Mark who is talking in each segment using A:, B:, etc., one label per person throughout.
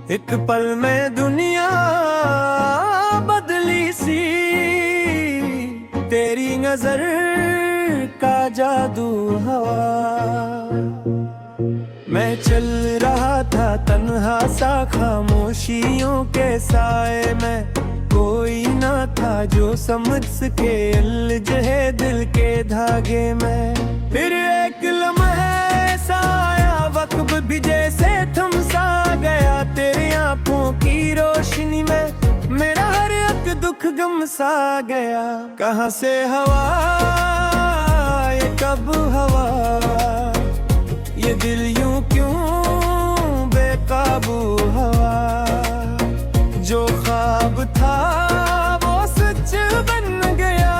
A: एक पल में दुनिया बदली सी, तेरी नजर का जादू हवा। मैं चल रहा था तन्हा सा खामोशियों के साए में, कोई ना था जो समझ सके उलझे दिल के धागे में। फिर एक लम्हा ऐसा आया, वक्त भी जैसे थम सा गया, तेरी आंखों की रोशनी में मेरा हर एक दुख गम सा गया। कहाँ से हवा ये कब हवा, ये दिल यूं क्यों बेकाबू हवा। जो ख्वाब था वो सच बन गया,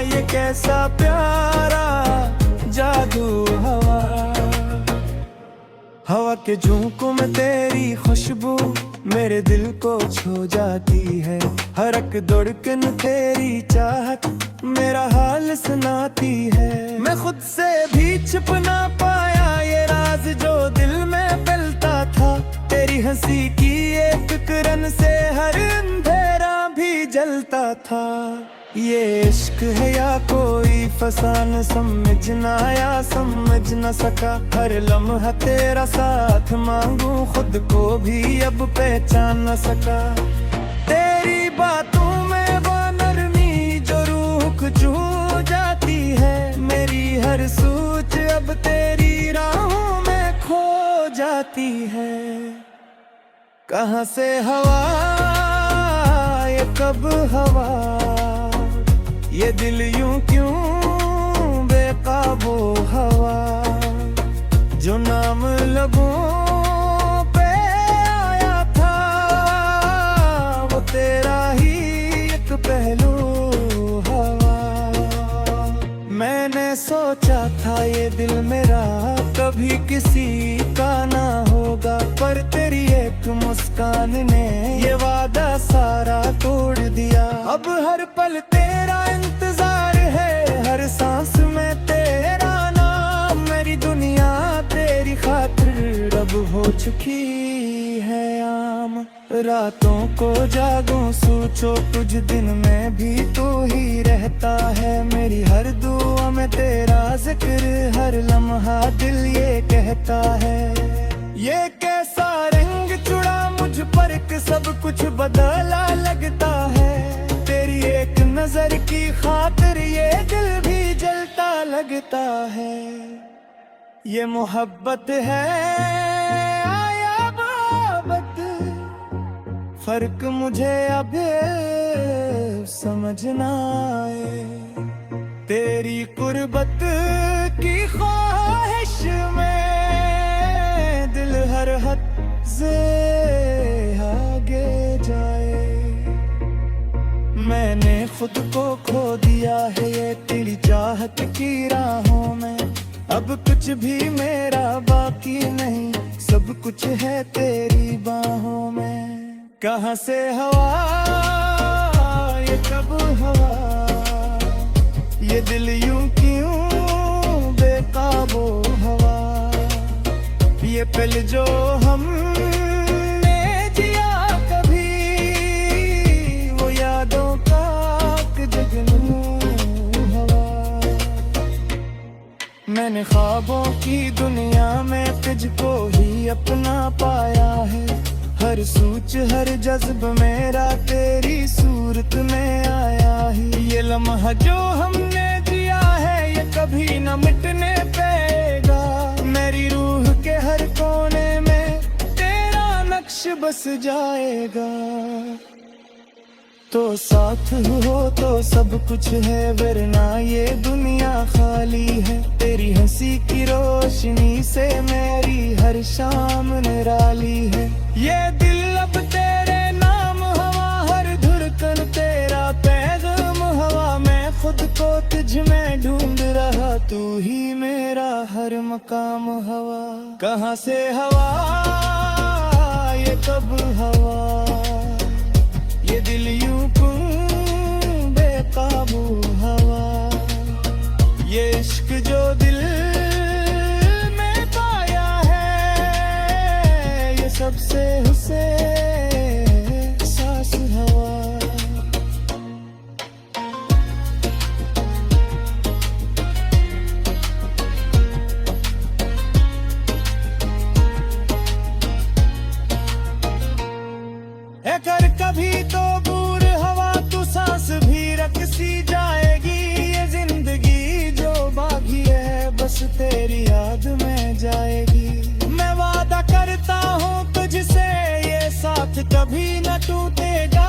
A: ये कैसा प्यारा जादू हवा। हवा के झोंकों में तेरी खुशबू मेरे दिल को छू जाती है, हर एक धड़कन तेरी चाहत मेरा हाल सुनाती है। मैं खुद से भी छुप ना पाया ये राज जो दिल में फैलता था, तेरी हंसी की एक किरण से हर अंधेरा भी जलता था। ये इश्क है या कोई फसान, समझ ना आया समझ न सका। हर लम्हा तेरा साथ मांगू, खुद को भी अब पहचान न सका। तेरी बातों में वो नरमी जो रूह को छू जाती है, मेरी हर सोच अब तेरी राहों में खो जाती है। कहाँ से हवा ये कब हवा, ये दिल यूं क्यों बेकाबू हवा। जो नाम लबों पे आया था, वो तेरा ही एक पहलू हवा। मैंने सोचा था ये दिल मेरा कभी किसी का ना होगा, पर तेरी एक मुस्कान ने ये वादा सारा तोड़ दिया। अब हर पल तेरा इंतजार है, हर सांस में तेरा नाम। मेरी दुनिया तेरी खातिर अब हो चुकी है आम। रातों को जागूं सोचो तुझ, दिन में भी तू ही रहता है। मेरी हर दुआ में तेरा जिक्र, हर लम्हा दिल ये कहता है। ये कैसा रंग चुड़ा मुझ पर कि सब कुछ बदला लगता है। तेरी एक नजर की खातिर ये दिल भी जलता लगता है। ये मोहब्बत है आया मोहब्बत, फर्क मुझे अब समझ ना आए। तेरी कुर्बत की ख्वाहिश में दिल हर हद से आगे जाए। मैंने खुद को खो दिया है ये तेरी चाहत की राहों में। अब कुछ भी मेरा बाकी नहीं, सब कुछ है तेरी बाहों में। कहाँ से हवा ये कब हवा, ये दिल यूं क्यों बेकाबू हवा। ये पल जो हमने जिया कभी, वो यादों का जगनू हवा। मैंने ख्वाबों की दुनिया में तुझको ही अपना पाया है। हर सूच हर जज्ब मेरा तेरी सूरत में आया है। ये लम्हा जो हमने जिया है ये कभी न मिटने पाएगा। मेरी रूह के हर कोने में तेरा नक्श बस जाएगा। तो साथ हो तो सब कुछ है, वरना ये दुनिया खाली है। तेरी हंसी की रोशनी से मेरी हर शाम निराली है। ये दिल अब तेरे नाम हवा, हर धड़कन तेरा पैगाम हवा। मैं खुद को तुझ में ढूंढ रहा, तू ही मेरा हर मकाम हवा। कहाँ से हवा ये कब हवा, ये दिल यूं क्यों बेकाबू हवा। ये इश्क जो दिल में पाया है, ये सब जब से उसे सांस हवा। है कर कभी तो दूर हवा, तू सांस भी रख सी जाएगी। ये जिंदगी जो बागी है बस तेरी याद में जाएगी। मैं वादा करता हूँ तुझसे ये साथ कभी न टूटेगा।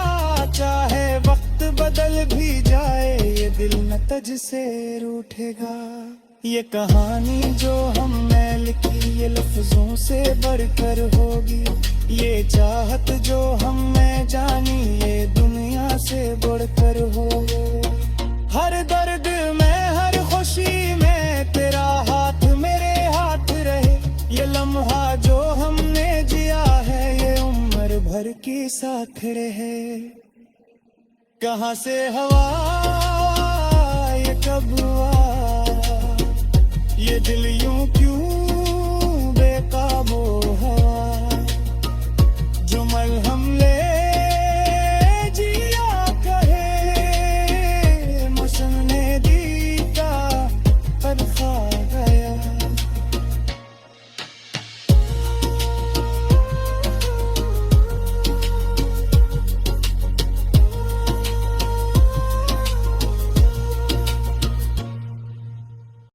A: चाहे वक्त बदल भी जाए ये दिल न तुझसे रूठेगा। ये कहानी जो हमने लिखी ये लफ्जों से बढ़कर होगी। ये चाहत जो हमने जानी ये दुनिया से बढ़कर हो। हर दर्द में हर खुशी में तेरा हाथ मेरे हाथ रहे। ये लम्हा जो हमने जिया है ये उम्र भर की साथ रहे। कहाँ से हवा ये कब हुआ